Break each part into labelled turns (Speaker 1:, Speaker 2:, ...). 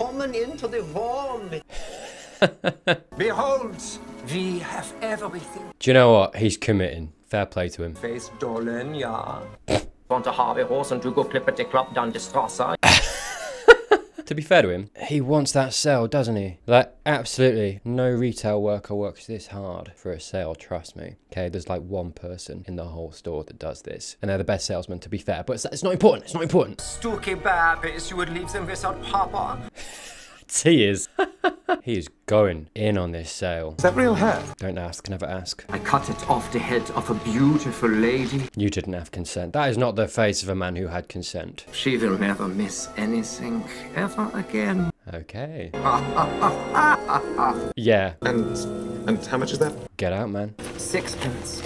Speaker 1: Kommen into the room. Behold, we have everything.
Speaker 2: Do you know what? He's committing. Fair play to him.
Speaker 1: Face Dolan, ja. Want to have a horse and to go clip at the club down the Strasse.
Speaker 2: To be fair to him, he wants that sale, doesn't he? Like, absolutely. No retail worker works this hard for a sale, trust me. Okay, there's like one person in the whole store that does this. And they're the best salesman, to be fair. But it's not important. It's not important.
Speaker 1: Stooky babies, you would leave them without papa.
Speaker 2: He is. He is going in on this sale.
Speaker 3: Is that real hair?
Speaker 2: Don't ask, never ask.
Speaker 1: I cut it off the head of a beautiful lady.
Speaker 2: You didn't have consent. That is not the face of a man who had consent.
Speaker 1: She will never miss anything ever again.
Speaker 2: Okay. Yeah.
Speaker 3: And how much is that?
Speaker 2: Get out, man.
Speaker 1: 6pence.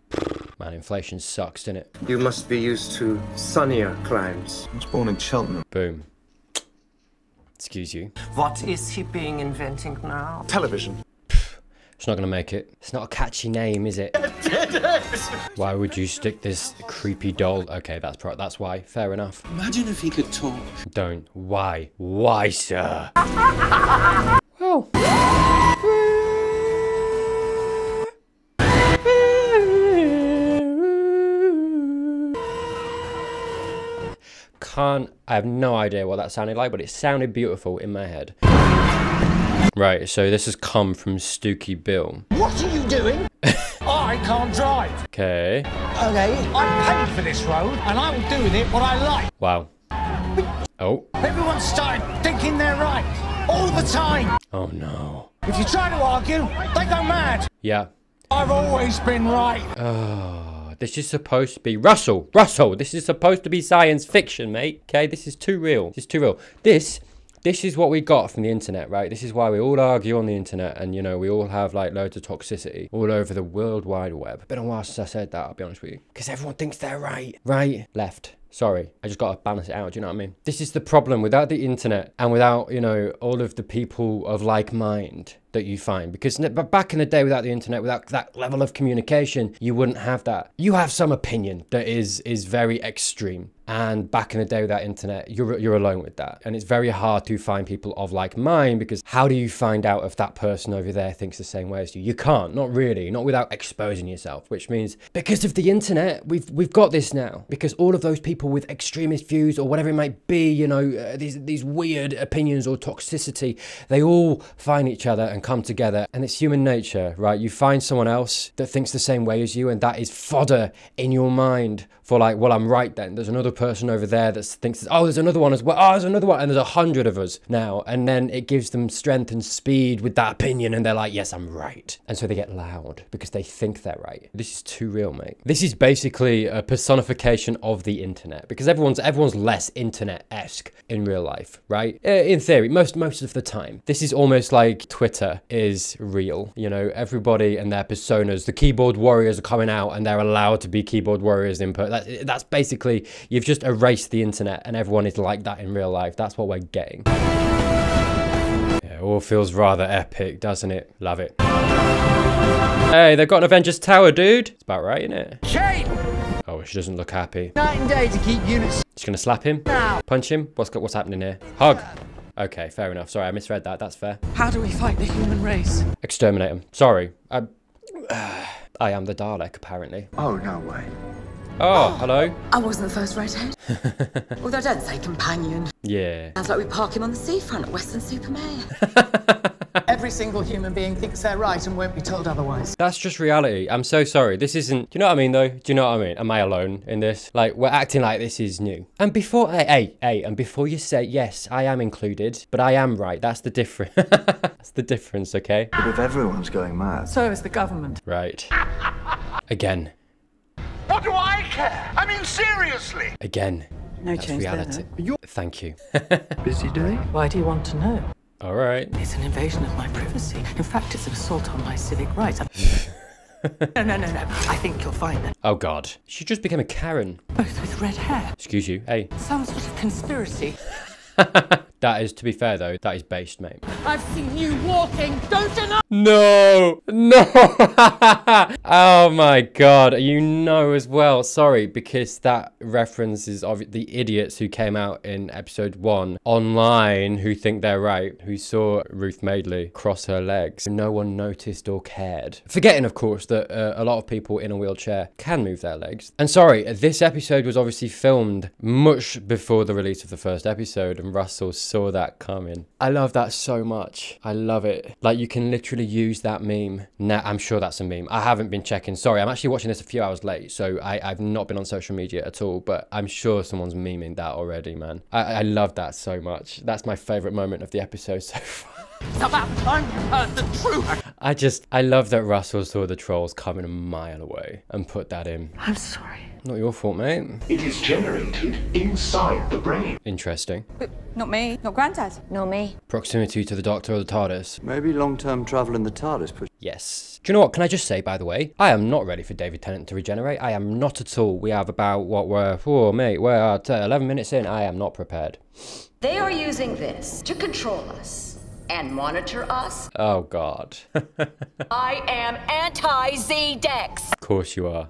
Speaker 2: Man, inflation sucks, doesn't it?
Speaker 1: You must be used to sunnier climes.
Speaker 3: I was born in Cheltenham.
Speaker 2: Boom. Excuse you.
Speaker 1: What is he being inventing now?
Speaker 3: Television.
Speaker 2: It's not gonna make it. It's not a catchy name, is it? Why would you stick this creepy doll? Okay, that's why. Fair enough.
Speaker 4: Imagine if he could talk.
Speaker 2: Don't. Why? Why, sir? Well. I have no idea what that sounded like, but it sounded beautiful in my head. Right, so this has come from Stooky Bill.
Speaker 5: What are you doing? I can't drive.
Speaker 2: Okay.
Speaker 5: Okay. I'm paid for this road, and I will do with it what I like.
Speaker 2: Wow. Oh.
Speaker 5: Everyone started thinking they're right all the time.
Speaker 2: Oh no.
Speaker 5: If you try to argue, they go mad.
Speaker 2: Yeah.
Speaker 5: I've always been right.
Speaker 2: Oh. This is supposed to be Russell, this is supposed to be science fiction, mate. Okay, this is too real. This is too real. This is what we got from the internet, right? This is why we all argue on the internet, and you know, we all have like loads of toxicity all over the World Wide Web. Been a while since I said that, I'll be honest with you. Because everyone thinks they're right. Right? Left. Sorry, I just got to balance it out, do you know what I mean? This is the problem. Without the internet and without, you know, all of the people of like mind that you find. Because back in the day, without the internet, without that level of communication, you wouldn't have that. You have some opinion that is very extreme. And back in the day without internet, you're alone with that. And it's very hard to find people of like mind, because how do you find out if that person over there thinks the same way as you? You can't, not really, not without exposing yourself, which means because of the internet, we've got this now. Because all of those people with extremist views or whatever it might be, you know, these weird opinions or toxicity, they all find each other and come together. And it's human nature, right? You find someone else that thinks the same way as you, and that is fodder in your mind for like, well, I'm right then. There's another person over there that thinks, oh, there's another one as well. Oh, there's another one. And there's 100 of us now. And then it gives them strength and speed with that opinion. And they're like, yes, I'm right. And so they get loud because they think they're right. This is too real, mate. This is basically a personification of the internet, because everyone's less internet-esque in real life, right? In theory, most of the time. This is almost like Twitter is real. You know, everybody and their personas, the keyboard warriors are coming out and they're allowed to be keyboard warriors in person. That's basically, you've just erased the internet and everyone is like that in real life. That's what we're getting. Yeah, it all feels rather epic, doesn't it? Love it. Hey, they've got an Avengers Tower, dude. It's about right, isn't it?
Speaker 5: Shame!
Speaker 2: Oh, she doesn't look happy.
Speaker 5: Night and day to keep units.
Speaker 2: She's gonna slap him?
Speaker 5: Now.
Speaker 2: Punch him? What's happening here? Hug. Okay, fair enough. Sorry, I misread that. That's fair.
Speaker 5: How do we fight the human race?
Speaker 2: Exterminate him. Sorry. I am the Dalek, apparently.
Speaker 1: Oh, no way.
Speaker 2: Oh, hello.
Speaker 6: I wasn't the first redhead. Although don't say companion.
Speaker 2: Yeah.
Speaker 6: Sounds like we park him on the seafront at Weston-super-Mare.
Speaker 5: Every single human being thinks they're right and won't be told otherwise.
Speaker 2: That's just reality. I'm so sorry. This isn't... Do you know what I mean, though? Do you know what I mean? Am I alone in this? Like, we're acting like this is new. And before... Hey, and before you say, yes, I am included, but I am right. That's the difference. That's the difference, okay?
Speaker 7: But if everyone's going mad...
Speaker 5: So is the government.
Speaker 2: Right. Again.
Speaker 5: What do I care? I mean, seriously.
Speaker 2: Again.
Speaker 6: No
Speaker 2: That's
Speaker 6: change
Speaker 2: reality.
Speaker 6: there,
Speaker 2: Thank you.
Speaker 7: Busy day?
Speaker 5: Why do you want to know?
Speaker 2: All right.
Speaker 5: It's an invasion of my privacy. In fact, it's an assault on my civic rights. No. I think you'll find that.
Speaker 2: Oh, God. She just became a Karen.
Speaker 5: Both with red hair.
Speaker 2: Excuse you. Hey.
Speaker 5: Some sort of conspiracy.
Speaker 2: That is, to be fair though, that is based, mate.
Speaker 6: I've seen you walking, don't deny.
Speaker 2: No, no. Oh my God, you know as well. Sorry, because that references of the idiots who came out in episode 1 online who think they're right, who saw Ruth Madeley cross her legs. No one noticed or cared. Forgetting, of course, that a lot of people in a wheelchair can move their legs. And sorry, this episode was obviously filmed much before the release of the first episode, and Russell saw that coming. I love that so much. I love it. Like, you can literally use that meme. Nah, I'm sure that's a meme. I haven't been checking. Sorry, I'm actually watching this a few hours late, so I've not been on social media at all, but I'm sure someone's memeing that already, man. I love that so much. That's my favorite moment of the episode so far.
Speaker 5: It's about time you heard the truth.
Speaker 2: I love that Russell saw the trolls coming a mile away and put that in.
Speaker 5: I'm sorry.
Speaker 2: Not your fault, mate.
Speaker 4: It is generated inside the brain.
Speaker 2: Interesting.
Speaker 8: But not me, not Grandad.
Speaker 6: Nor me.
Speaker 2: Proximity to the Doctor or the TARDIS.
Speaker 7: Maybe long-term travel in the TARDIS.
Speaker 2: Yes. Do you know what? Can I just say, by the way, I am not ready for David Tennant to regenerate. I am not at all. We have about, what we're, oh, mate, we're at 11 minutes in. I am not prepared.
Speaker 6: They are using this to control us and monitor us.
Speaker 2: Oh, God.
Speaker 6: I am anti-Z-Dex.
Speaker 2: Of course you are.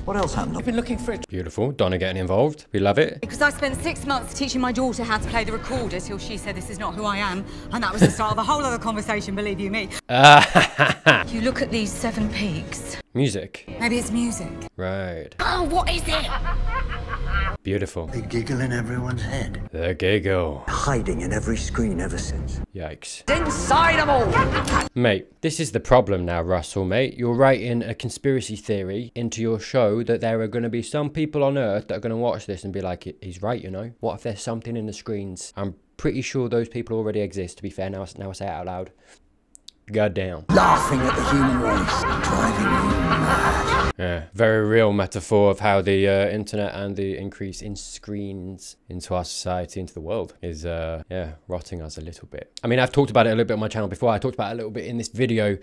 Speaker 7: What else happened?
Speaker 5: I've been looking for it.
Speaker 2: Beautiful. Donna getting involved. We love it.
Speaker 8: Because I spent 6 months teaching my daughter how to play the recorder till she said this is not who I am. And that was the start of a whole other conversation, believe you me. You look at these 7 peaks.
Speaker 2: Music.
Speaker 8: Maybe it's music.
Speaker 2: Right.
Speaker 8: Oh, what is it?
Speaker 2: Beautiful.
Speaker 7: The giggle in everyone's head.
Speaker 2: The giggle.
Speaker 7: Hiding in every screen ever since.
Speaker 2: Yikes.
Speaker 5: Inside them all.
Speaker 2: Mate, this is the problem now, Russell, mate. You're writing a conspiracy theory into your show that there are going to be some people on Earth that are going to watch this and be like, he's right, you know? What if there's something in the screens? I'm pretty sure those people already exist, to be fair. Now I say it out loud. Goddamn.
Speaker 7: Laughing at the human race. Driving you mad.
Speaker 2: Yeah, very real metaphor of how the internet and the increase in screens into our society, into the world, is, yeah, rotting us a little bit. I mean, I've talked about it a little bit on my channel before. I talked about it a little bit in this video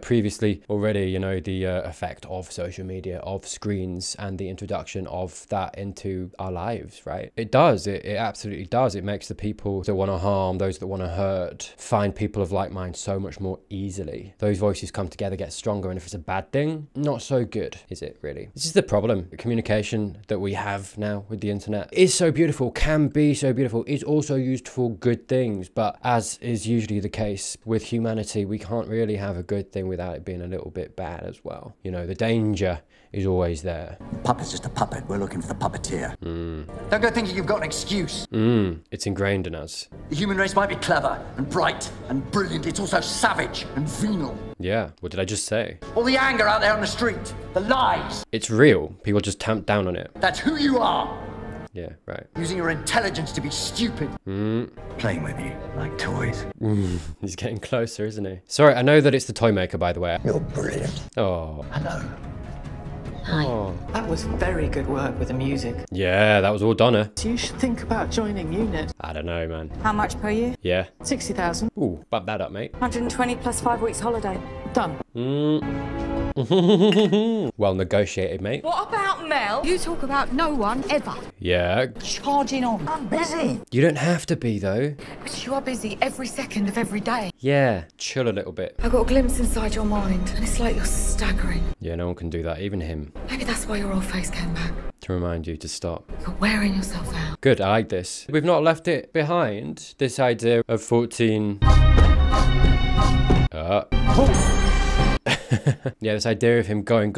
Speaker 2: previously already, you know, the effect of social media, of screens, and the introduction of that into our lives, right? It does. It absolutely does. It makes the people that want to harm, those that want to hurt, find people of like mind so much more easily. Those voices come together, get stronger, and if it's a bad thing, not so good, is it really? This is the problem. The communication that we have now with the internet is so beautiful, can be so beautiful, is also used for good things, but as is usually the case with humanity, we can't really have a good thing without it being a little bit bad as well. You know, the danger is always there.
Speaker 7: The puppet's just a puppet. We're looking for the puppeteer.
Speaker 9: Don't go thinking you've got an excuse.
Speaker 2: It's ingrained in us.
Speaker 9: The human race might be clever and bright and brilliant. It's also savage and venal.
Speaker 2: Yeah, what did I just say?
Speaker 9: All the anger out there on the street, the lies.
Speaker 2: It's real. People just tamp down on it.
Speaker 9: That's who you are.
Speaker 2: Yeah, right.
Speaker 9: Using your intelligence to be stupid.
Speaker 7: Playing with you like toys.
Speaker 2: He's getting closer, isn't he? Sorry, I know that it's the toy maker, by the way.
Speaker 7: You're brilliant.
Speaker 2: Oh.
Speaker 7: Hello.
Speaker 6: Hi.
Speaker 2: Oh.
Speaker 5: That was very good work with the music.
Speaker 2: Yeah, that was all Donna.
Speaker 5: You should think about joining UNIT.
Speaker 2: I don't know, man.
Speaker 8: How much per year?
Speaker 2: Yeah.
Speaker 5: 60,000.
Speaker 2: Ooh, bump that up, mate.
Speaker 8: 120 plus 5 weeks holiday.
Speaker 5: Done.
Speaker 2: Well negotiated, mate.
Speaker 8: What about Mel? You talk about no one ever
Speaker 2: Yeah.
Speaker 8: charging on.
Speaker 7: I'm busy.
Speaker 2: You don't have to be, though.
Speaker 8: But you are busy every second of every day.
Speaker 2: Yeah, chill a little bit.
Speaker 8: I got a glimpse inside your mind, and it's like you're staggering.
Speaker 2: Yeah, no one can do that, even him.
Speaker 8: Maybe that's why your old face came back.
Speaker 2: To remind you to stop.
Speaker 8: You're wearing yourself out.
Speaker 2: Good, I like this. We've not left it behind, this idea of 14... Yeah, this idea of him going,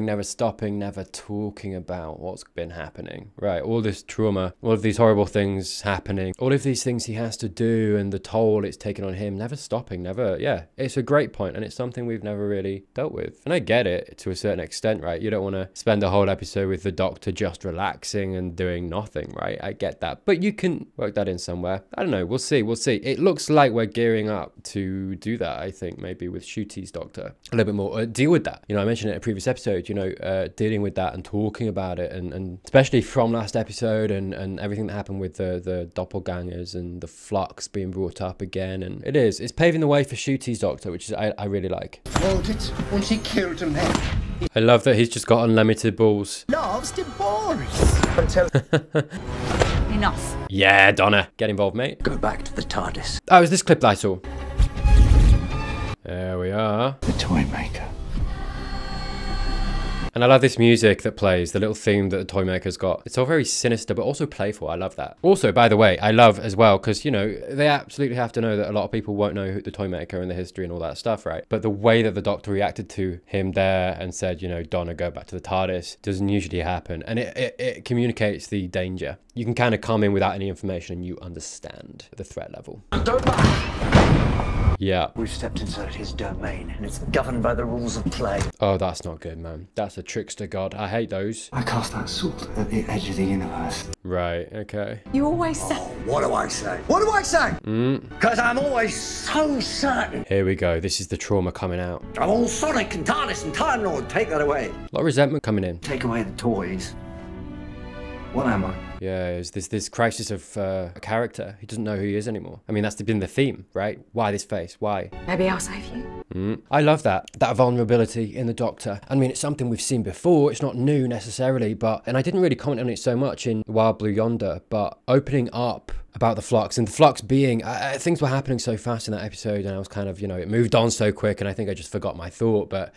Speaker 2: never stopping, never talking about what's been happening. Right, all this trauma, all of these horrible things happening, all of these things he has to do and the toll it's taken on him, never stopping, never, yeah. It's a great point and it's something we've never really dealt with. And I get it to a certain extent, right? You don't want to spend a whole episode with the Doctor just relaxing and doing nothing, right? I get that. But you can work that in somewhere. I don't know, we'll see. It looks like we're gearing up to do that, I think, maybe with Shooty's Doctor. A little bit more, deal with that. You know, I mentioned it in a previous episode, you know, dealing with that and talking about it and especially from last episode and everything that happened with the doppelgangers and the flux being brought up again. And it's paving the way for Shooty's Doctor, which is I really like.
Speaker 4: Won't it? Once he killed him then.
Speaker 2: I love that he's just got unlimited balls.
Speaker 4: Loves to Boris.
Speaker 6: In
Speaker 8: Enough.
Speaker 2: Yeah, Donna. Get involved, mate.
Speaker 9: Go back to the TARDIS.
Speaker 2: Oh, it was this clip that I saw. There we are.
Speaker 7: The toy maker.
Speaker 2: And I love this music that plays, the little theme that the toy maker's got. It's all very sinister, but also playful. I love that. Also, by the way, I love as well, because, you know, they absolutely have to know that a lot of people won't know who the toy maker and the history and all that stuff, right? But the way that the Doctor reacted to him there and said, you know, Donna, go back to the TARDIS, doesn't usually happen. And it communicates the danger. You can kind of come in without any information and you understand the threat level. Yeah.
Speaker 9: We've stepped inside his domain, and it's governed by the rules of play.
Speaker 2: Oh, that's not good, man. That's a trickster god. I hate those.
Speaker 7: I cast that sword at the edge of the universe.
Speaker 2: Right, okay.
Speaker 8: You always say.
Speaker 9: What do I say? What do I say? Because I'm always so certain.
Speaker 2: Here we go. This is the trauma coming out.
Speaker 9: I'm all Sonic and TARDIS and Time Lord. Take that away.
Speaker 2: A lot of resentment coming in.
Speaker 9: Take away the toys. What am I?
Speaker 2: Yeah, it's this crisis of a character. He doesn't know who he is anymore. I mean, that's been the theme, right? Why this face? Why?
Speaker 8: Maybe I'll save you.
Speaker 2: I love that vulnerability in the Doctor. I mean, it's something we've seen before. It's not new necessarily, and I didn't really comment on it so much in Wild Blue Yonder, but opening up about the Flux, and the Flux being, things were happening so fast in that episode, and I was kind of, you know, it moved on so quick, and I think I just forgot my thought, but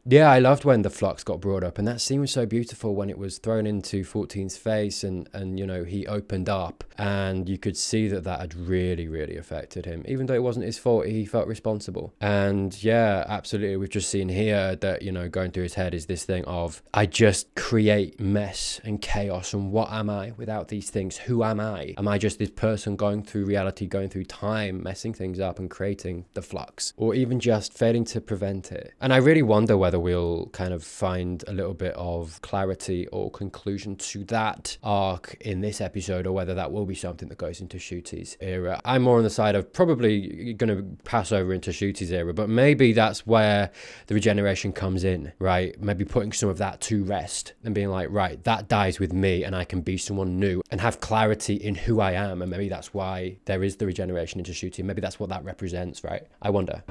Speaker 2: yeah, I loved when the Flux got brought up, and that scene was so beautiful when it was thrown into 14's face, and you know, he opened up, and you could see that had really, really affected him. Even though it wasn't his fault, he felt responsible. And yeah, absolutely, we've just seen here that, you know, going through his head is this thing of, I just create mess and chaos, and what am I without these things? Who am I? Am I just this person going through reality, going through time, messing things up and creating the Flux? Or even just failing to prevent it? And I really wonder whether we'll kind of find a little bit of clarity or conclusion to that arc in this episode, or whether that will be something that goes into Ncuti's era. I'm more on the side of probably going to pass over into Ncuti's era, but maybe that's where the regeneration comes in, right? Maybe putting some of that to rest and being like, right, that dies with me and I can be someone new and have clarity in who I am. And maybe that's why there is the regeneration into Ncuti. Maybe that's what that represents, right? I wonder.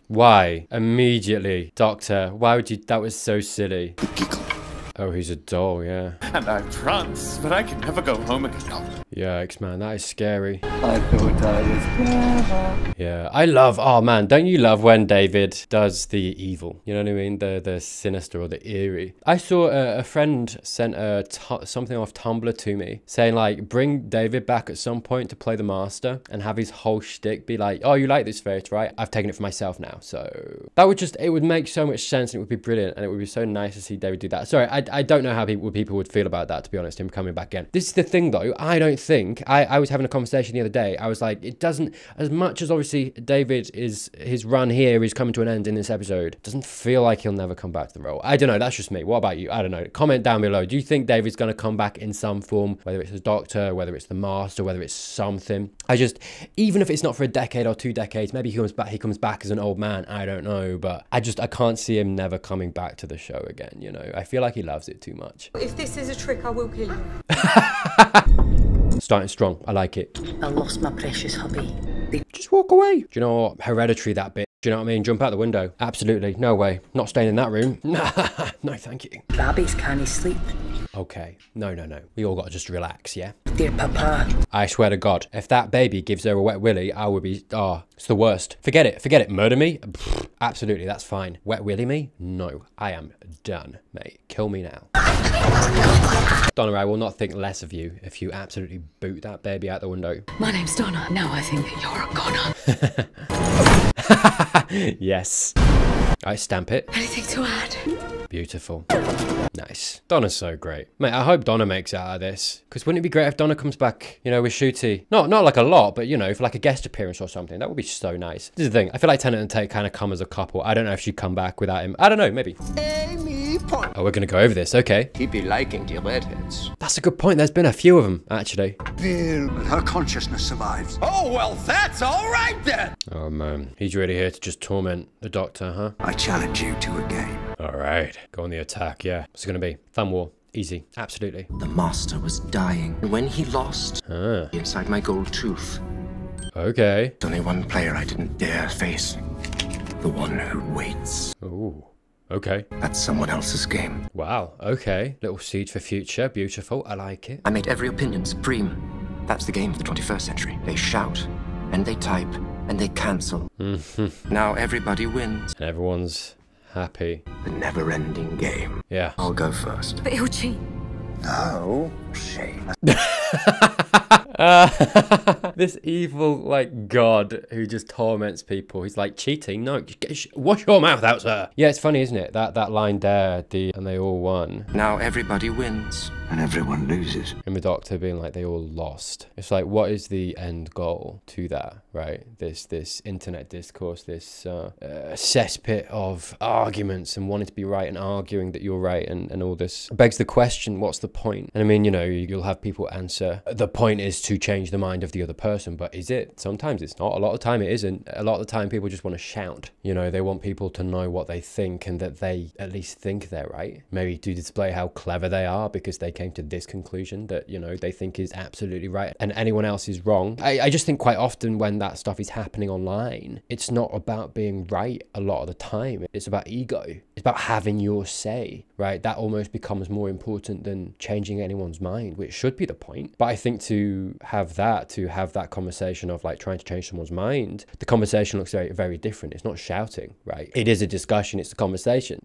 Speaker 2: Why? Immediately. Doctor, why would you? That was so silly.
Speaker 7: Giggle.
Speaker 2: Oh, he's a doll, yeah.
Speaker 10: And I prance, but I can never go home again.
Speaker 2: Yikes, man, that is scary.
Speaker 7: I thought I was clever.
Speaker 2: Yeah, I love, oh man, don't you love when David does the evil? You know what I mean? The sinister or the eerie. I saw a friend sent something off Tumblr to me saying like, bring David back at some point to play the Master and have his whole shtick be like, oh, you like this face, right? I've taken it for myself now. So that would just, it would make so much sense and it would be brilliant and it would be so nice to see David do that. Sorry, I don't know how people would feel about that, to be honest, him coming back again. This is the thing though, I don't think, I was having a conversation the other day, I was like, it doesn't, as much as obviously David is, his run here is coming to an end in this episode, it doesn't feel like he'll never come back to the role. I don't know, that's just me. What about you? I don't know. Comment down below. Do you think David's going to come back in some form, whether it's the Doctor, whether it's the Master, whether it's something? I just, even if it's not for a decade or 2 decades, maybe he comes back as an old man, I don't know, but I can't see him never coming back to the show again, you know? I feel like he loves it too much.
Speaker 8: If this is a trick, I will kill you.
Speaker 2: Starting strong. I like it.
Speaker 5: I lost my precious hubby.
Speaker 2: Just walk away. Do you know what? Hereditary, that bit. Do you know what I mean? Jump out the window. Absolutely. No way. Not staying in that room. No, thank you.
Speaker 5: Babies can't sleep.
Speaker 2: Okay. No. We all got to just relax, yeah?
Speaker 5: Dear Papa.
Speaker 2: I swear to God, if that baby gives her a wet willy, I would be, it's the worst. Forget it. Murder me? Pfft, absolutely, that's fine. Wet willy me? No. I am done, mate. Kill me now. Donna, I will not think less of you if you absolutely boot that baby out the window.
Speaker 8: My name's Donna. Now I think that you're a goner.
Speaker 2: Yes. I stamp it.
Speaker 8: Anything to add?
Speaker 2: Beautiful. Nice. Donna's so great. Mate, I hope Donna makes it out of this. Because wouldn't it be great if Donna comes back, you know, with Ncuti? Not like a lot, but, you know, for like a guest appearance or something. That would be so nice. This is the thing. I feel like Tennant and Tate kind of come as a couple. I don't know if she'd come back without him. I don't know, maybe. Oh, we're going to go over this. Okay.
Speaker 1: He'd be liking the redheads.
Speaker 2: That's a good point. There's been a few of them, actually.
Speaker 7: Her consciousness survives.
Speaker 9: Oh, well, that's all right then.
Speaker 2: Oh, man. He's really here to just torment the Doctor, huh?
Speaker 7: I challenge you to a game.
Speaker 2: All right. Go on the attack, yeah. What's it going to be? Thumb war. Easy. Absolutely.
Speaker 11: The Master was dying. When he lost, inside my gold tooth.
Speaker 2: Okay.
Speaker 11: There's only one player I didn't dare face. The one who waits.
Speaker 2: Ooh. Okay.
Speaker 7: That's someone else's game.
Speaker 2: Wow, okay. Little seed for future. Beautiful. I like it.
Speaker 11: I made every opinion supreme. That's the game of the 21st century. They shout, and they type, and they cancel. Now everybody wins.
Speaker 2: And everyone's happy.
Speaker 7: The never-ending game.
Speaker 2: Yeah.
Speaker 7: I'll go first.
Speaker 8: But he'll cheat.
Speaker 7: No, shame.
Speaker 2: This evil, like, god who just torments people. He's like, cheating? No, wash your mouth out, sir. Yeah, it's funny, isn't it? That line there, and they all won.
Speaker 11: Now everybody wins.
Speaker 7: And everyone loses.
Speaker 2: And the Doctor being like, they all lost. It's like, what is the end goal to that, right? This internet discourse, this cesspit of arguments and wanting to be right and arguing that you're right and all this begs the question, what's the point? And I mean, you know, you'll have people answer, the point is to change the mind of the other person, but is it? Sometimes it's not. A lot of the time it isn't. A lot of the time people just want to shout. You know, they want people to know what they think and that they at least think they're right. Maybe to display how clever they are because they came to this conclusion that, you know, they think is absolutely right and anyone else is wrong. I just think quite often when that stuff is happening online, it's not about being right a lot of the time. It's about ego. It's about having your say, right? That almost becomes more important than changing anyone's mind, which should be the point. But I think to have that conversation of like trying to change someone's mind, the conversation looks very, very different. It's not shouting, right? It is a discussion. It's a conversation.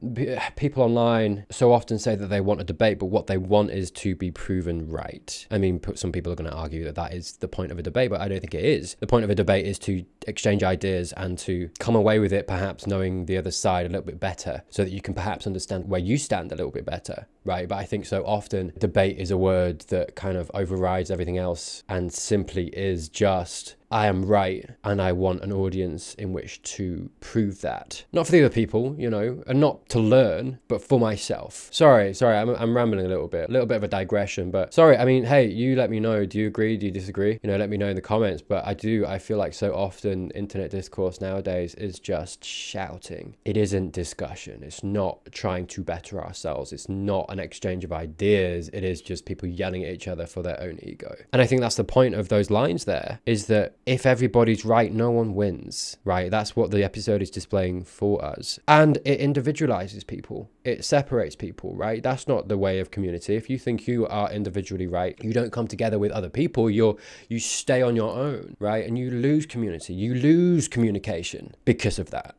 Speaker 2: People online so often say that they want a debate, but what they want is to be proven right. I mean, some people are going to argue that that is the point of a debate, but I don't think it is. The point of a debate is to exchange ideas and to come away with it perhaps knowing the other side a little bit better so that you can perhaps understand where you stand a little bit better, right? But I think so often debate is a word that kind of overrides everything else and simply is just, I am right and I want an audience in which to prove that. Not for the other people, you know, and not to learn, but for myself. Sorry, I'm rambling a little bit of a digression, but sorry, I mean, hey, you let me know, do you agree, do you disagree? You know, let me know in the comments, but I feel like so often internet discourse nowadays is just shouting. It isn't discussion, it's not trying to better ourselves, it's not an exchange of ideas, it is just people yelling at each other for their own ego. And I think that's the point of those lines there, is that if everybody's right, no one wins, right? That's what the episode is displaying for us. And it individualizes people. It separates people, right? That's not the way of community. If you think you are individually right, you don't come together with other people, you stay on your own, right? And you lose community, you lose communication because of that.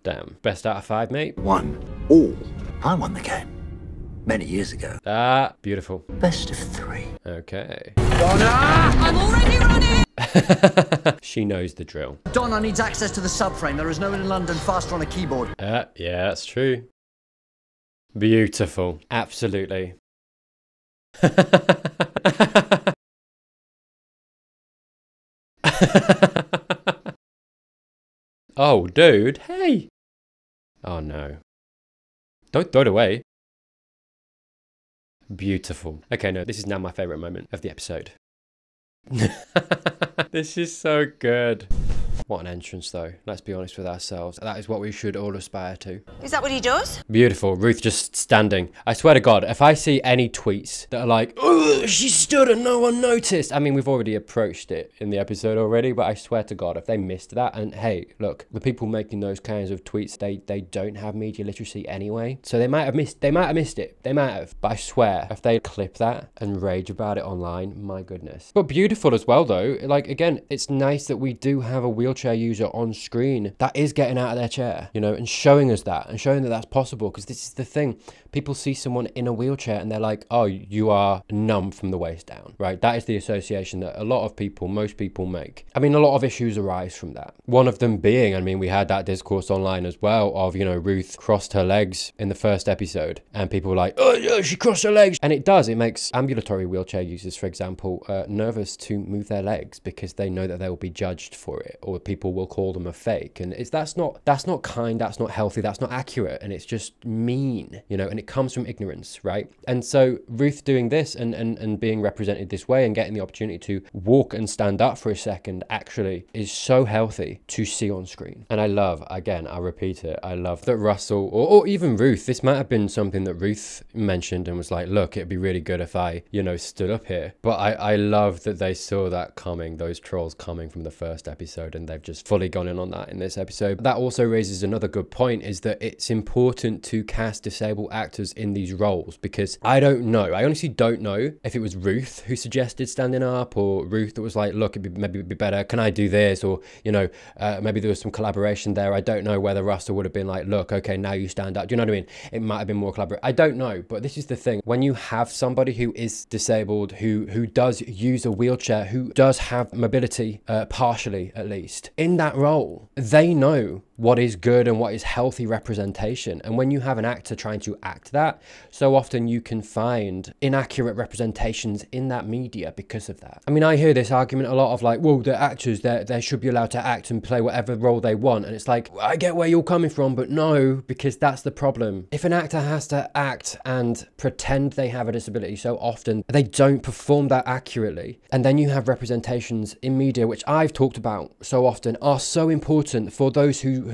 Speaker 2: Damn. Best out of 5, mate?
Speaker 7: 1 all. I won the game. Many years ago.
Speaker 2: Ah, beautiful.
Speaker 7: Best of 3.
Speaker 2: Okay.
Speaker 5: Donna! I'm already running!
Speaker 2: She knows the drill.
Speaker 9: Donna needs access to the subframe. There is no one in London faster on a keyboard.
Speaker 2: Yeah, that's true. Beautiful. Absolutely. Oh, dude. Hey. Oh, no. Don't throw it away. Beautiful. Okay, no, this is now my favourite moment of the episode. This is so good. What an entrance, though. Let's be honest with ourselves. That is what we should all aspire to.
Speaker 8: Is that what he does?
Speaker 2: Beautiful. Ruth just standing. I swear to God, if I see any tweets that are like, oh, she stood and no one noticed. I mean, we've already approached it in the episode already, but I swear to God, if they missed that, and hey, look, the people making those kinds of tweets, they don't have media literacy anyway. So they might have missed it. They might have. But I swear, if they clip that and rage about it online, my goodness. But beautiful as well, though. Like, again, it's nice that we do have a wheelchair user on screen that is getting out of their chair, you know, and showing us that and showing that that's possible, because this is the thing. People see someone in a wheelchair and they're like, oh, you are numb from the waist down, right? That is the association that a lot of people, most people make. I mean, a lot of issues arise from that. One of them being, I mean, we had that discourse online as well of, you know, Ruth crossed her legs in the first episode and people were like, oh, yeah, she crossed her legs. And it does. It makes ambulatory wheelchair users, for example, nervous to move their legs because they know that they will be judged for it, or people will call them a fake. And that's not kind, that's not healthy, that's not accurate, and it's just mean, you know, and it comes from ignorance, right? And so Ruth doing this and being represented this way and getting the opportunity to walk and stand up for a second actually is so healthy to see on screen. And I love, again, I'll repeat it, I love that Russell or even Ruth, this might have been something that Ruth mentioned and was like, look, it'd be really good if I, you know, stood up here. But I love that they saw that coming, those trolls coming from the first episode, and and they've just fully gone in on that in this episode. That also raises another good point, is that it's important to cast disabled actors in these roles, because I honestly don't know if it was Ruth who suggested standing up, or Ruth that was like, look, maybe it'd be better, can I do this? Or, you know, maybe there was some collaboration there. I don't know whether Russell would have been like, look, okay, now you stand up. Do you know what I mean? It might have been more collaborative. I don't know, but this is the thing. When you have somebody who is disabled, who does use a wheelchair, who does have mobility, partially at least, in that role, they know what is good and what is healthy representation. And when you have an actor trying to act that, so often you can find inaccurate representations in that media because of that. I mean, I hear this argument a lot of like, well, the actors, they should be allowed to act and play whatever role they want. And it's like, I get where you're coming from, but no, because that's the problem. If an actor has to act and pretend they have a disability, so often they don't perform that accurately. And then you have representations in media, which I've talked about so often, are so important for those who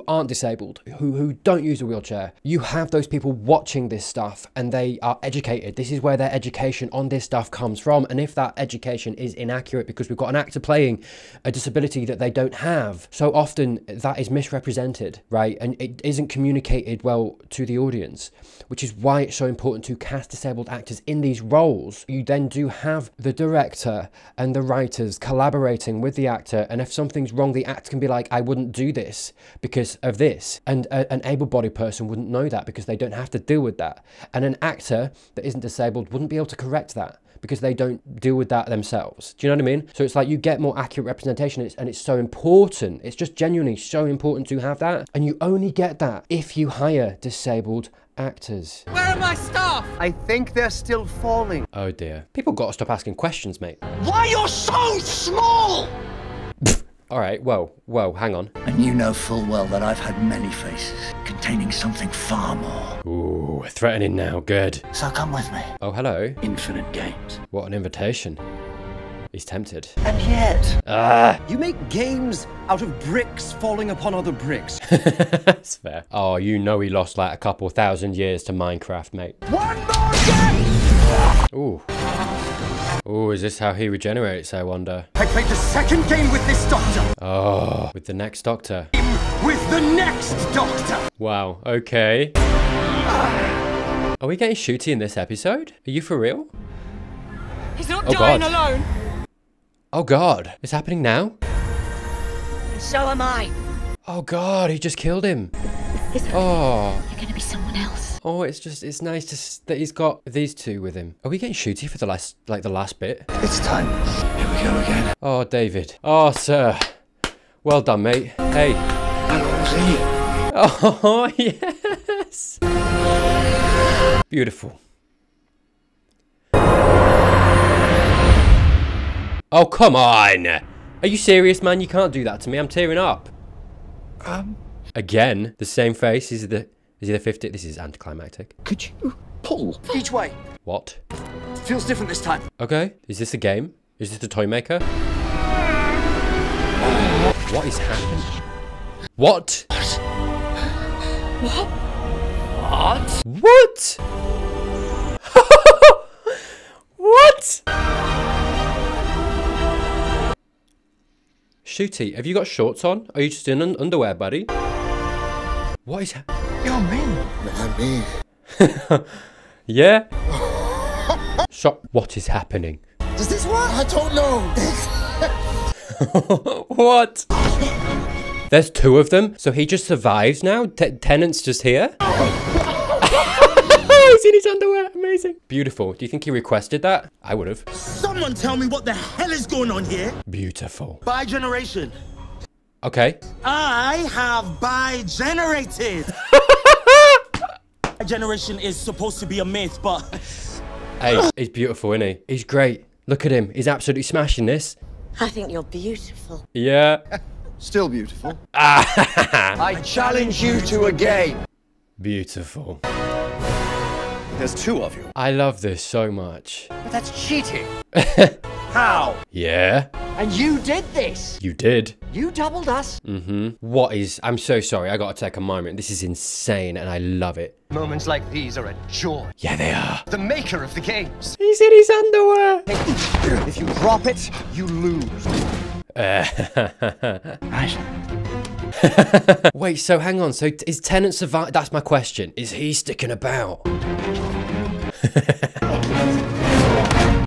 Speaker 2: aren't disabled, who don't use a wheelchair. You have those people watching this stuff and they are educated. This is where their education on this stuff comes from. And if that education is inaccurate because we've got an actor playing a disability that they don't have, so often that is misrepresented, right? And it isn't communicated well to the audience, which is why it's so important to cast disabled actors in these roles. You then do have the director and the writers collaborating with the actor, and if something's wrong, the actor can be like, I wouldn't do this because of this. And an able-bodied person wouldn't know that because they don't have to deal with that. And an actor that isn't disabled wouldn't be able to correct that because they don't deal with that themselves. Do you know what I mean? So it's like you get more accurate representation, and it's so important. It's just genuinely so important to have that. And you only get that if you hire disabled actors.
Speaker 12: Where are my staff?
Speaker 13: I think they're still falling.
Speaker 2: Oh dear. People got to stop asking questions, mate.
Speaker 9: Why you're so small?
Speaker 2: All right, whoa, hang on.
Speaker 7: And you know full well that I've had many faces, containing something far more.
Speaker 2: Ooh, threatening now, good.
Speaker 7: So come with me.
Speaker 2: Oh, hello.
Speaker 7: Infinite games.
Speaker 2: What an invitation. He's tempted.
Speaker 13: And yet,
Speaker 9: You make games out of bricks falling upon other bricks.
Speaker 2: That's fair. Oh, you know he lost like a couple thousand years to Minecraft, mate.
Speaker 9: One more game!
Speaker 2: Ooh. Ooh, is this how he regenerates, I wonder?
Speaker 9: I played the second game with this doctor.
Speaker 2: Oh, with the next doctor.
Speaker 9: With the next doctor.
Speaker 2: Wow, okay. Are we getting shooty in this episode? Are you for real?
Speaker 8: He's not dying
Speaker 2: God.
Speaker 8: alone.
Speaker 2: Oh God, it's happening now?
Speaker 8: And so am I.
Speaker 2: Oh God, he just killed him.
Speaker 8: You're gonna be someone else.
Speaker 2: Oh, it's nice that he's got these two with him. Are we getting shooty for the last bit?
Speaker 7: It's time. Here we go again.
Speaker 2: Oh, David. Oh, sir. Well done, mate. Hey. Oh, yes. Beautiful. Oh, come on. Are you serious, man? You can't do that to me. I'm tearing up. Again, the same face. Is he the 50? This is anticlimactic.
Speaker 9: Could you pull each way?
Speaker 2: What?
Speaker 9: Feels different this time.
Speaker 2: Okay. Is this a game? Is this a toy maker? What is happening? What?
Speaker 9: What?
Speaker 2: What? What? Shooty, have you got shorts on? Are you just in underwear, buddy? What is happening?
Speaker 9: You're mean.
Speaker 3: Not me.
Speaker 2: Yeah? What is happening?
Speaker 3: Does this work? I don't know.
Speaker 2: What? There's two of them, so he just survives now? Tennant's just here? He's in his underwear, amazing. Beautiful. Do you think he requested that? I would have.
Speaker 14: Someone tell me what the hell is going on here?
Speaker 2: Beautiful.
Speaker 14: Bi-generation.
Speaker 2: Okay.
Speaker 14: I have bi-generated. Bi-generation is supposed to be a myth, but...
Speaker 2: Hey, he's beautiful, isn't he? He's great. Look at him. He's absolutely smashing this.
Speaker 8: I think you're beautiful.
Speaker 2: Yeah.
Speaker 3: Still beautiful.
Speaker 9: I challenge you to a game.
Speaker 2: Beautiful.
Speaker 9: There's two of you.
Speaker 2: I love this so much.
Speaker 9: But that's cheating. How?
Speaker 2: Yeah.
Speaker 9: And you did this.
Speaker 2: You did.
Speaker 9: You doubled us.
Speaker 2: I'm so sorry. I gotta take a moment. This is insane and I love it.
Speaker 9: Moments like these are a joy.
Speaker 2: Yeah, they are.
Speaker 9: The maker of the games.
Speaker 2: He's in his underwear.
Speaker 9: If you drop it, you lose.
Speaker 7: Right.
Speaker 2: Wait, so hang on. So is Tennant survive? That's my question. Is he sticking about?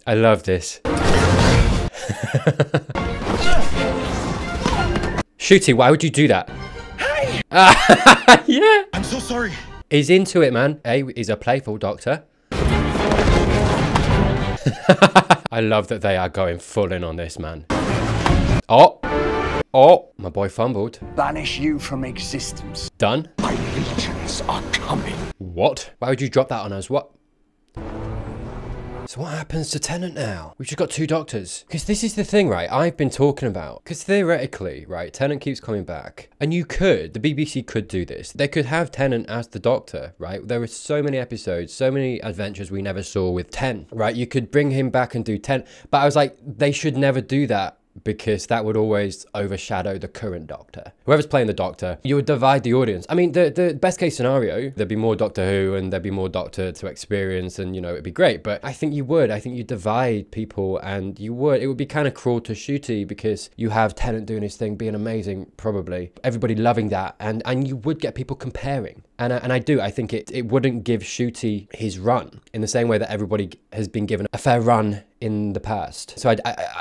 Speaker 2: I love this. Shooty, why would you do that?
Speaker 14: Hey!
Speaker 2: Yeah.
Speaker 14: I'm so sorry.
Speaker 2: He's into it, man. Hey, he's a playful doctor. I love that they are going full in on this, man. Oh. Oh, my boy fumbled.
Speaker 7: Banish you from existence.
Speaker 2: Done.
Speaker 7: My legions are coming.
Speaker 2: What? Why would you drop that on us? What? So what happens to Tennant now? We've just got 2 doctors. Because this is the thing, right, I've been talking about. Because theoretically, right, Tennant keeps coming back. And you could, the BBC could do this. They could have Tennant as the doctor, right? There were so many episodes, so many adventures we never saw with 10, right? You could bring him back and do 10. But I was like, they should never do that, because that would always overshadow the current Doctor. Whoever's playing the Doctor, you would divide the audience. I mean, the best case scenario, there'd be more Doctor Who and there'd be more Doctor to experience and, you know, it'd be great. But I think you would. I think you divide people and it would be kind of cruel to Shooty because you have Tennant doing his thing, being amazing, probably. Everybody loving that. And you would get people comparing. And I think it wouldn't give Shooty his run in the same way that everybody has been given a fair run in the past. So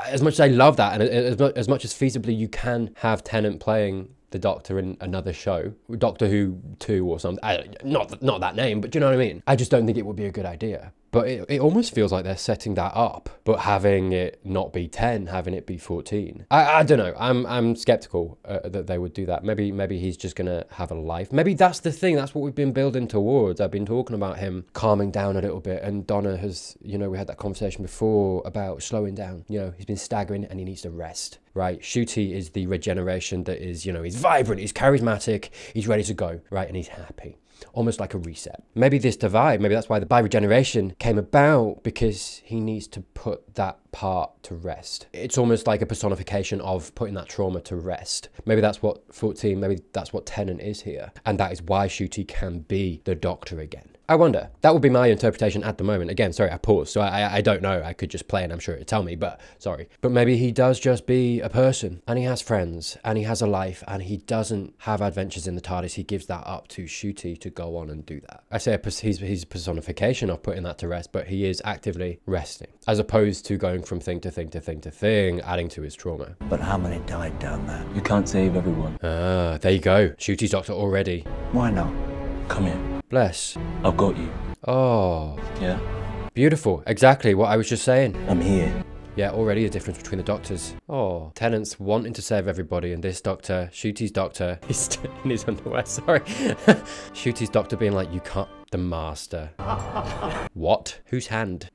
Speaker 2: as much as I love that, and as much as feasibly you can have Tennant playing the Doctor in another show, Doctor Who 2 or something, not that name, but do you know what I mean? I just don't think it would be a good idea. But it almost feels like they're setting that up, but having it not be 10, having it be 14. I don't know. I'm skeptical that they would do that. Maybe he's just gonna have a life. Maybe that's the thing. That's what we've been building towards. I've been talking about him calming down a little bit, and Donna has, you know, we had that conversation before about slowing down. You know, he's been staggering and he needs to rest. Right? Shooty is the regeneration that is, you know, he's vibrant, he's charismatic, he's ready to go, right? And he's happy. Almost like a reset. Maybe this divide, maybe that's why the bi-regeneration came about, because he needs to put that part to rest. It's almost like a personification of putting that trauma to rest. Maybe that's what 14, maybe that's what Tennant is here. And that is why Shooty can be the Doctor again. I wonder. That would be my interpretation at the moment. Again, sorry, I paused, so I don't know. I could just play and I'm sure it'd tell me, but sorry. But maybe he does just be a person, and he has friends, and he has a life, and he doesn't have adventures in the TARDIS. He gives that up to Shooty to go on and do that. I say he's a personification of putting that to rest, but he is actively resting, as opposed to going from thing to thing to thing to thing, adding to his trauma.
Speaker 7: But how many died down there?
Speaker 12: You can't save everyone.
Speaker 2: Ah, there you go. Shooty's Doctor already.
Speaker 7: Why not?
Speaker 12: Come here.
Speaker 2: Bless.
Speaker 12: I've got you.
Speaker 2: Oh.
Speaker 12: Yeah?
Speaker 2: Beautiful. Exactly what I was just saying.
Speaker 12: I'm here.
Speaker 2: Yeah, already a difference between the Doctors. Oh, Tennant's wanting to save everybody, and this Doctor, Shooty's Doctor, he's still in his underwear, sorry. Shooty's Doctor being like, you can't, the Master. What? Whose hand?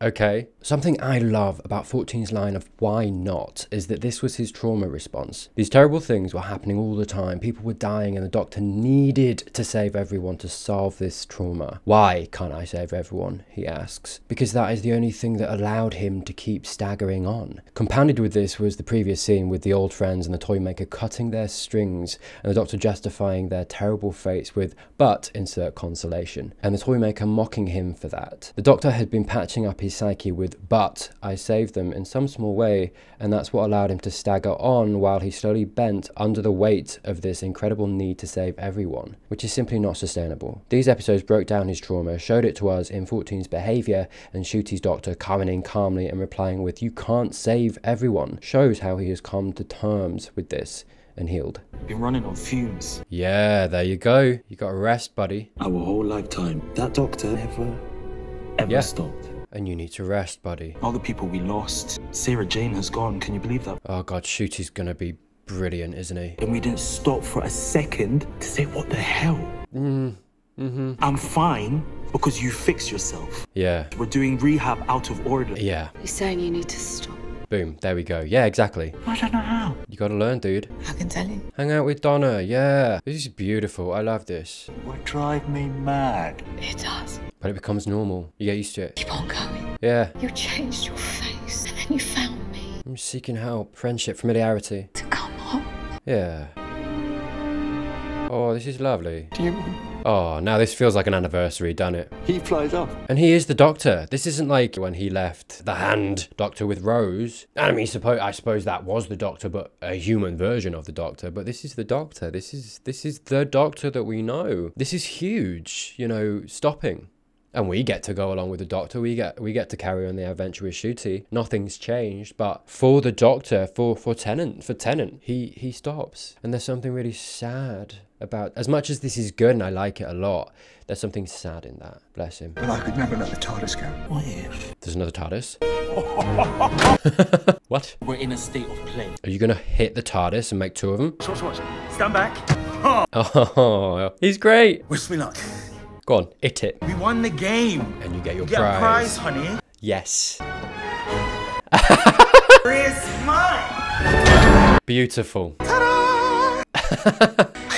Speaker 2: Okay. Something I love about 14's line of why not is that this was his trauma response. These terrible things were happening all the time. People were dying and the Doctor needed to save everyone to solve this trauma. Why can't I save everyone? He asks. Because that is the only thing that allowed him to keep staggering on. Compounded with this was the previous scene with the old friends and the Toymaker cutting their strings and the Doctor justifying their terrible fates with, but insert consolation, and the Toymaker mocking him for that. The Doctor had been patching up his psyche with, but I saved them in some small way, and that's what allowed him to stagger on while he slowly bent under the weight of this incredible need to save everyone, which is simply not sustainable. These episodes broke down his trauma, showed it to us in 14's behaviour, and Shooty's Doctor coming in calmly and replying with, you can't save everyone, shows how he has come to terms with this and healed.
Speaker 12: Been running on fumes.
Speaker 2: Yeah, there you go. You got to rest, buddy.
Speaker 12: Our whole lifetime, that Doctor never stopped.
Speaker 2: And you need to rest, buddy.
Speaker 12: All the people we lost. Sarah Jane has gone. Can you believe that?
Speaker 2: Oh God, Shooty's gonna be brilliant, isn't he?
Speaker 12: And we didn't stop for a second to say, what the hell? I'm fine because you fix yourself.
Speaker 2: Yeah.
Speaker 12: We're doing rehab out of order.
Speaker 2: Yeah.
Speaker 8: You're saying you need to stop.
Speaker 2: Boom, there we go. Yeah, exactly.
Speaker 12: I don't know how.
Speaker 2: You gotta learn, dude.
Speaker 8: I can tell you.
Speaker 2: Hang out with Donna, yeah. This is beautiful, I love this.
Speaker 7: Would drive me mad.
Speaker 8: It does.
Speaker 2: But it becomes normal. You get used to it.
Speaker 8: Keep on going.
Speaker 2: Yeah.
Speaker 8: You changed your face, and then you found me.
Speaker 2: I'm seeking help, friendship, familiarity.
Speaker 8: To come home.
Speaker 2: Yeah. Oh, this is lovely.
Speaker 12: Do you
Speaker 2: Oh, now this feels like an anniversary, doesn't it?
Speaker 7: He flies off.
Speaker 2: And he is the Doctor. This isn't like when he left the Hand Doctor with Rose. I mean, I suppose that was the Doctor, but a human version of the Doctor. But this is the Doctor. This is the Doctor that we know. This is huge, you know, stopping. And we get to go along with the Doctor. We get to carry on the adventure with Ncuti. Nothing's changed, but for the Doctor, for Tennant, he stops. And there's something really sad about, as much as this is good and I like it a lot, there's something sad in that. Bless him.
Speaker 7: But I could never let the TARDIS go. What if?
Speaker 2: There's another TARDIS. What?
Speaker 14: We're in a state of play.
Speaker 2: Are you gonna hit the TARDIS and make two of them?
Speaker 14: Stand back.
Speaker 2: Oh, he's great.
Speaker 14: Wish me luck.
Speaker 2: Go on, hit it.
Speaker 14: We won the game.
Speaker 2: And you get your
Speaker 14: Get
Speaker 2: prize.
Speaker 14: a prize, honey.
Speaker 2: Yes.
Speaker 14: It's mine.
Speaker 2: Beautiful.
Speaker 7: I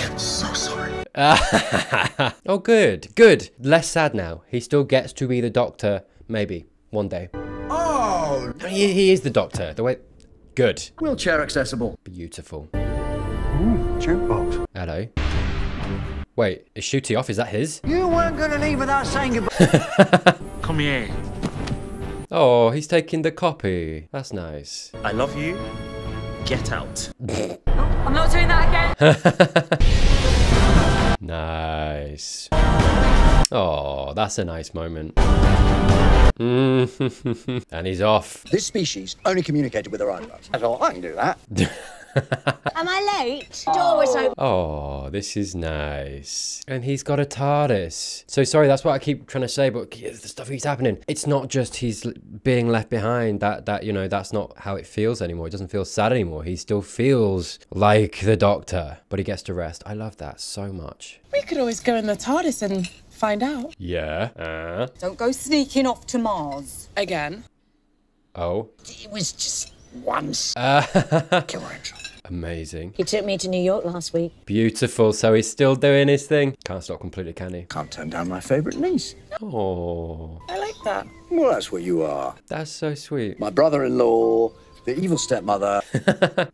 Speaker 7: am so sorry.
Speaker 2: Oh, good, good. Less sad now. He still gets to be the Doctor, maybe, one day.
Speaker 7: Oh!
Speaker 2: He is the Doctor. The way... Good.
Speaker 7: Wheelchair accessible.
Speaker 2: Beautiful.
Speaker 7: Ooh, jukebox.
Speaker 2: Hello. Wait, is Ncuti off? Is that his?
Speaker 7: You weren't gonna leave without saying goodbye.
Speaker 14: Come here.
Speaker 2: Oh, he's taking the copy. That's nice.
Speaker 14: I love you. Get out.
Speaker 8: I'm not doing that again.
Speaker 2: Nice. Oh, that's a nice moment. And he's off.
Speaker 7: This species only communicated with their eyebrows. I thought, I can do that.
Speaker 6: Am I late? Door was open.
Speaker 2: Oh, this is nice. And he's got a TARDIS. So sorry, that's what I keep trying to say, but the stuff keeps happening. It's not just he's being left behind. That you know, that's not how it feels anymore. It doesn't feel sad anymore. He still feels like the Doctor, but he gets to rest. I love that so much.
Speaker 15: We could always go in the TARDIS and find out.
Speaker 2: Yeah.
Speaker 8: Don't go sneaking off to Mars.
Speaker 15: Again.
Speaker 2: Oh.
Speaker 7: It was just once. Killer Angel.
Speaker 2: Amazing.
Speaker 6: He took me to New York last week.
Speaker 2: Beautiful. So he's still doing his thing. Can't stop completely, can he?
Speaker 7: Can't turn down my favourite niece.
Speaker 2: Oh.
Speaker 15: I like that.
Speaker 7: Well, that's what you are.
Speaker 2: That's so sweet.
Speaker 7: My brother-in-law, the evil stepmother.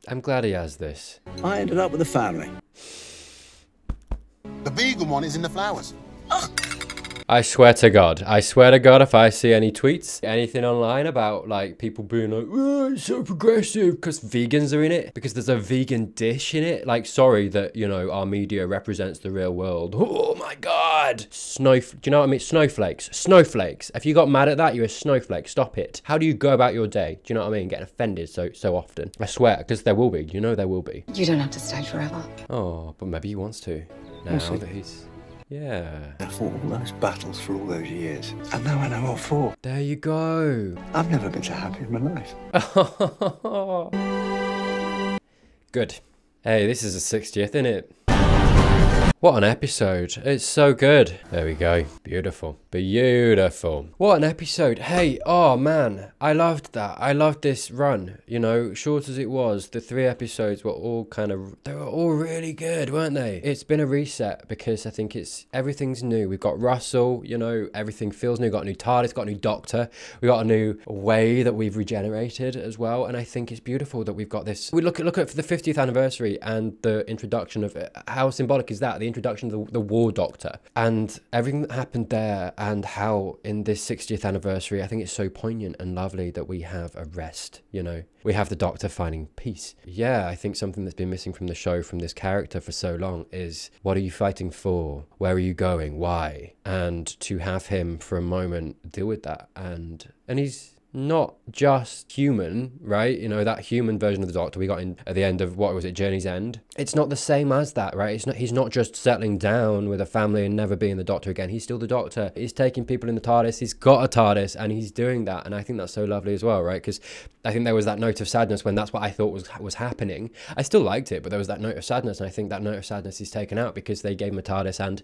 Speaker 2: I'm glad he has this.
Speaker 7: I ended up with a family.
Speaker 3: The vegan one is in the flowers.
Speaker 2: I swear to God, if I see any tweets, anything online about like people being like, oh, it's so progressive because vegans are in it, because there's a vegan dish in it. Like, sorry that, you know, our media represents the real world. Oh my God. Do you know what I mean? Snowflakes. If you got mad at that, you're a snowflake. Stop it. How do you go about your day? Do you know what I mean? Getting offended so often. I swear, because there will be. You know there will be.
Speaker 8: You don't have to stay forever.
Speaker 2: Oh, but maybe he wants to. Now that he's... Yeah.
Speaker 7: I fought all those battles for all those years. And now I know what for.
Speaker 2: There you go.
Speaker 7: I've never been so happy in my life.
Speaker 2: Good. Hey, this is the 60th, isn't it? What an episode. It's so good. There we go. Beautiful. Beautiful. What an episode. Hey, oh man, I loved that. I loved this run. You know, short as it was, the 3 episodes were all they were all really good, weren't they? It's been a reset because I think everything's new. We've got Russell, you know, everything feels new. We've got a new TARDIS, got a new Doctor. We got a new way that we've regenerated as well. And I think it's beautiful that we've got this. We look at for the 50th anniversary and the introduction of it. How symbolic is that? The introduction of the War Doctor and everything that happened there, and how in this 60th anniversary, I think it's so poignant and lovely that we have a rest, you know. We have the Doctor finding peace. Yeah, I think something that's been missing from the show, from this character for so long, is what are you fighting for? Where are you going? Why? And to have him for a moment deal with that, and he's not just human, right? You know, that human version of the Doctor we got in at the end of, what was it, Journey's End? It's not the same as that, right? He's not just settling down with a family and never being the Doctor again. He's still the Doctor. He's taking people in the TARDIS. He's got a TARDIS and he's doing that. And I think that's so lovely as well, right? Because I think there was that note of sadness when that's what I thought was happening. I still liked it, but there was that note of sadness. And I think that note of sadness is taken out because they gave him a TARDIS and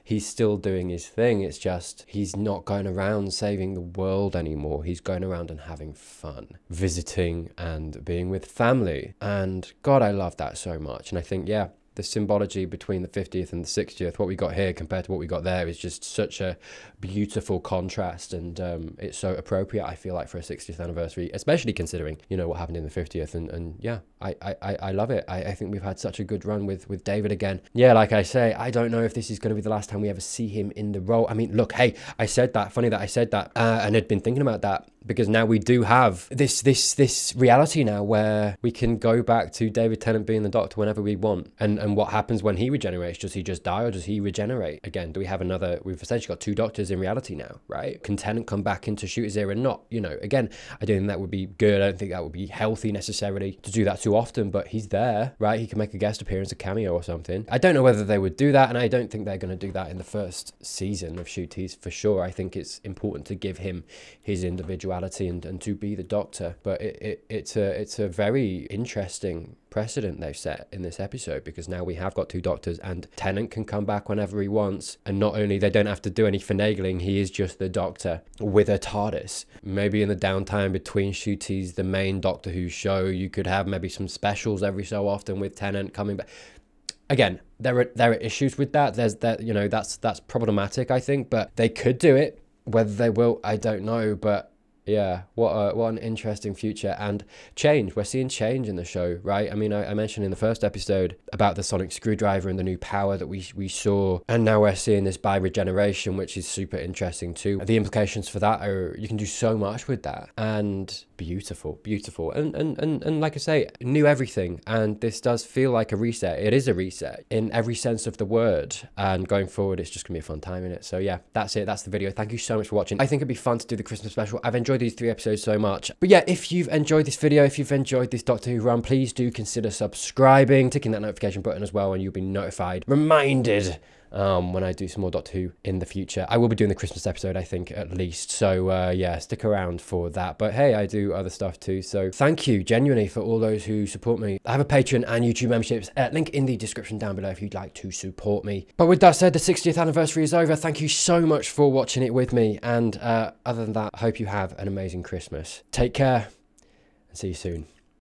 Speaker 2: he's still doing his thing. It's just, he's not going around saving the world anymore. He's going around and having fun, visiting and being with family. And God, I love that so much. And I think, yeah, the symbology between the 50th and the 60th, what we got here compared to what we got there is just such a beautiful contrast, and it's so appropriate, I feel like, for a 60th anniversary, especially considering, you know, what happened in the 50th. And yeah, I love it. I think we've had such a good run with David again. Yeah, like I say, I don't know if this is going to be the last time we ever see him in the role. I mean, look, hey, I said that, funny that I said that, and I'd been thinking about that, because now we do have this reality now where we can go back to David Tennant being the Doctor whenever we want. And what happens when he regenerates? Does he just die, or does he regenerate? Again, do we have another? We've essentially got 2 Doctors in reality now, right? Can Tennant come back into Shooter's era? Not, you know, again, I don't think that would be good. I don't think that would be healthy necessarily to do that too often, but he's there, right? He can make a guest appearance, a cameo or something. I don't know whether they would do that, and I don't think they're going to do that in the first season of Shooties for sure. I think it's important to give him his individuality and to be the Doctor, but it's a very interesting precedent they've set in this episode, because now we have got 2 Doctors, and Tennant can come back whenever he wants, and not only they don't have to do any finagling, he is just the Doctor with a TARDIS. Maybe in the downtime between Shooties, the main Doctor Who show, you could have maybe some specials every so often with Tennant coming back. Again, there are issues with that. There's that, you know, that's problematic, I think, but they could do it. Whether they will, I don't know, but yeah, what an interesting future and change. We're seeing change in the show, right? I mean, I mentioned in the first episode about the sonic screwdriver and the new power that we saw, and now we're seeing this by regeneration, which is super interesting too. The implications for that are you can do so much with that, and beautiful, and like I say, new everything, and this does feel like a reset. It is a reset in every sense of the word, and going forward, it's just gonna be a fun time in it. So yeah, that's it. That's the video. Thank you so much for watching. I think it'd be fun to do the Christmas special. I've enjoyed these 3 episodes so much. But yeah, if you've enjoyed this video, if you've enjoyed this Doctor Who run, please do consider subscribing, ticking that notification button as well, and you'll be notified, reminded when I do some more Doctor Who in the future. I will be doing the Christmas episode, I think, at least. So yeah, stick around for that. But hey, I do other stuff too. So thank you genuinely for all those who support me. I have a Patreon and YouTube memberships. Link in the description down below if you'd like to support me. But with that said, the 60th anniversary is over. Thank you so much for watching it with me. And other than that, I hope you have an amazing Christmas. Take care and see you soon.